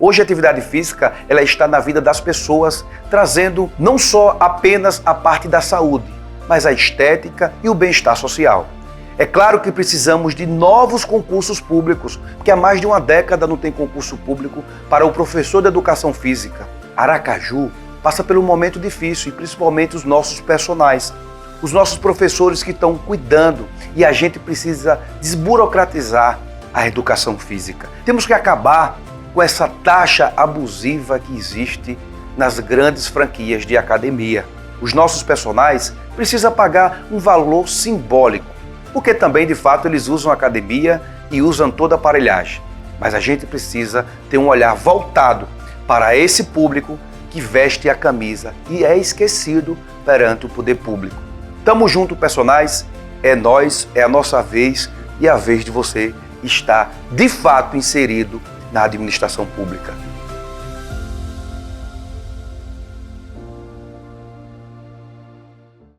Hoje a atividade física ela está na vida das pessoas, trazendo não só apenas a parte da saúde, mas a estética e o bem-estar social. É claro que precisamos de novos concursos públicos, porque há mais de uma década não tem concurso público para o professor de educação física. Aracaju passa por um momento difícil, e principalmente os nossos personagens, os nossos professores que estão cuidando, e a gente precisa desburocratizar a educação física. Temos que acabar com essa taxa abusiva que existe nas grandes franquias de academia. Os nossos personagens precisam pagar um valor simbólico, porque também, de fato, eles usam academia e usam toda a aparelhagem. Mas a gente precisa ter um olhar voltado para esse público que veste a camisa e é esquecido perante o poder público. Tamo junto, personagens, é nós, é a nossa vez e a vez de você estar, de fato, inserido na administração pública.